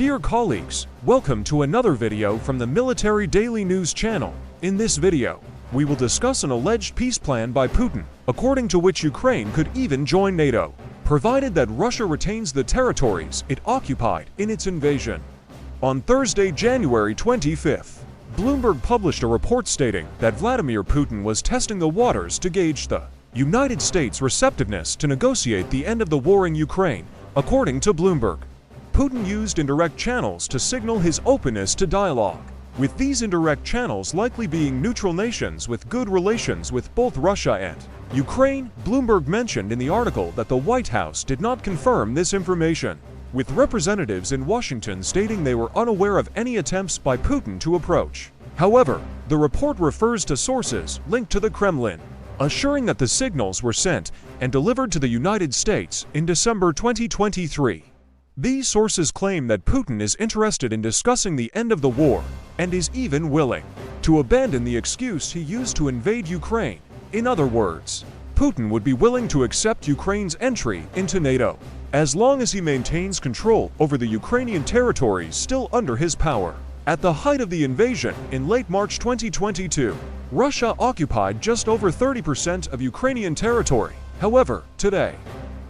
Dear colleagues, welcome to another video from the Military Daily News channel. In this video, we will discuss an alleged peace plan by Putin, according to which Ukraine could even join NATO, provided that Russia retains the territories it occupied in its invasion. On Thursday, January 25th, Bloomberg published a report stating that Vladimir Putin was testing the waters to gauge the United States' receptiveness to negotiate the end of the war in Ukraine, according to Bloomberg. Putin used indirect channels to signal his openness to dialogue, with these indirect channels likely being neutral nations with good relations with both Russia and Ukraine. Bloomberg mentioned in the article that the White House did not confirm this information, with representatives in Washington stating they were unaware of any attempts by Putin to approach. However, the report refers to sources linked to the Kremlin, assuring that the signals were sent and delivered to the United States in December 2023. These sources claim that Putin is interested in discussing the end of the war and is even willing to abandon the excuse he used to invade Ukraine. In other words, Putin would be willing to accept Ukraine's entry into NATO, as long as he maintains control over the Ukrainian territories still under his power. At the height of the invasion in late March 2022, Russia occupied just over 30% of Ukrainian territory. However, today,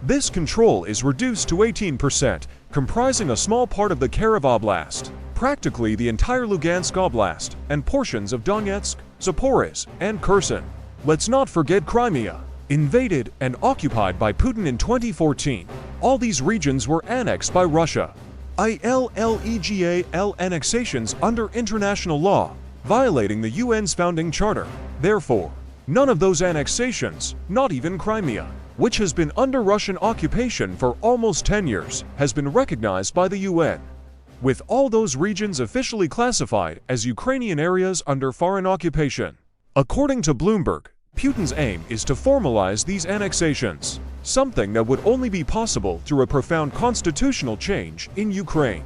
this control is reduced to 18%, comprising a small part of the Kharkiv Oblast, practically the entire Lugansk Oblast, and portions of Donetsk, Zaporizhzhia, and Kherson. Let's not forget Crimea, invaded and occupied by Putin in 2014. All these regions were annexed by Russia. Illegal annexations under international law, violating the UN's founding charter. Therefore, none of those annexations, not even Crimea, which has been under Russian occupation for almost 10 years, has been recognized by the UN, with all those regions officially classified as Ukrainian areas under foreign occupation. According to Bloomberg, Putin's aim is to formalize these annexations, something that would only be possible through a profound constitutional change in Ukraine,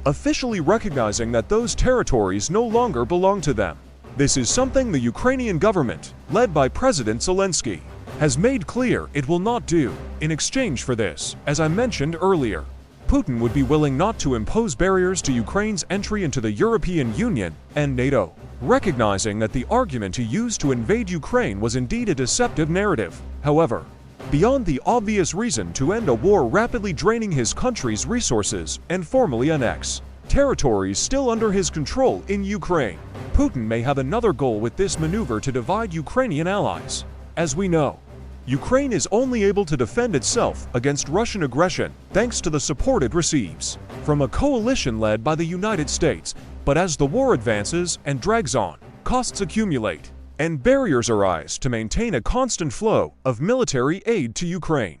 officially recognizing that those territories no longer belong to them. This is something the Ukrainian government, led by President Zelensky, has made clear it will not do. In exchange for this, as I mentioned earlier, Putin would be willing not to impose barriers to Ukraine's entry into the European Union and NATO, recognizing that the argument he used to invade Ukraine was indeed a deceptive narrative. However, beyond the obvious reason to end a war rapidly draining his country's resources and formally annex territories still under his control in Ukraine, Putin may have another goal with this maneuver to divide Ukrainian allies. As we know, Ukraine is only able to defend itself against Russian aggression thanks to the support it receives from a coalition led by the United States. But as the war advances and drags on, costs accumulate, and barriers arise to maintain a constant flow of military aid to Ukraine.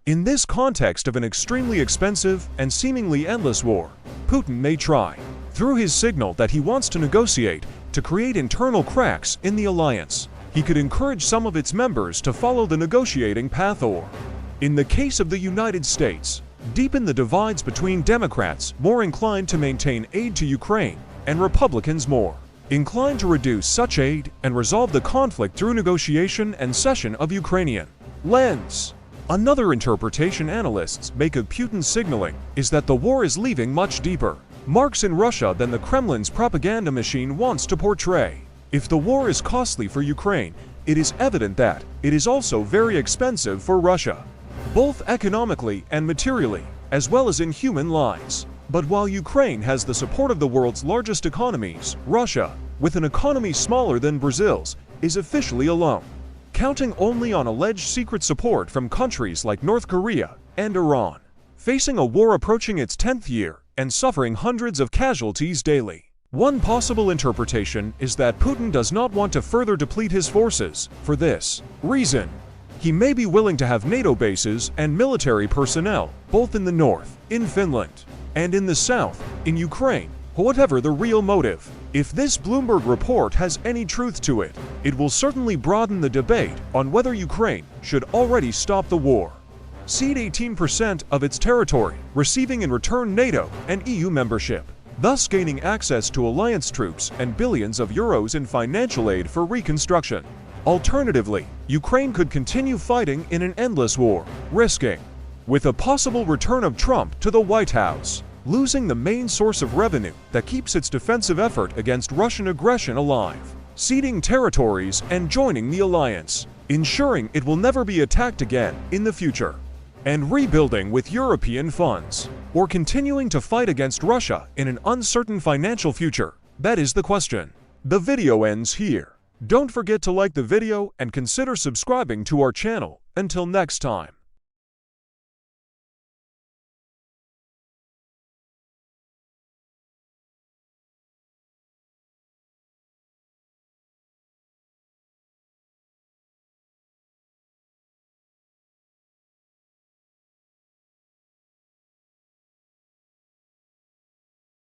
In this context of an extremely expensive and seemingly endless war, Putin may try, through his signal that he wants to negotiate, to create internal cracks in the alliance. He could encourage some of its members to follow the negotiating path or, in the case of the United States, deepen the divides between Democrats more inclined to maintain aid to Ukraine and Republicans more inclined to reduce such aid and resolve the conflict through negotiation and cession of Ukrainian lands. Another interpretation analysts make of Putin's signaling is that the war is leaving much deeper marks in Russia than the Kremlin's propaganda machine wants to portray. If the war is costly for Ukraine, it is evident that it is also very expensive for Russia, both economically and materially, as well as in human lives. But while Ukraine has the support of the world's largest economies, Russia, with an economy smaller than Brazil's, is officially alone, counting only on alleged secret support from countries like North Korea and Iran, facing a war approaching its 10th year and suffering hundreds of casualties daily. One possible interpretation is that Putin does not want to further deplete his forces. For this reason, he may be willing to have NATO bases and military personnel, both in the north, in Finland, and in the south, in Ukraine, whatever the real motive. If this Bloomberg report has any truth to it, it will certainly broaden the debate on whether Ukraine should already stop the war, cede 18% of its territory, receiving in return NATO and EU membership, thus gaining access to alliance troops and billions of euros in financial aid for reconstruction. Alternatively, Ukraine could continue fighting in an endless war, risking, with a possible return of Trump to the White House, losing the main source of revenue that keeps its defensive effort against Russian aggression alive, ceding territories and joining the alliance, ensuring it will never be attacked again in the future, and rebuilding with European funds, or continuing to fight against Russia in an uncertain financial future? That is the question. The video ends here. Don't forget to like the video and consider subscribing to our channel. Until next time.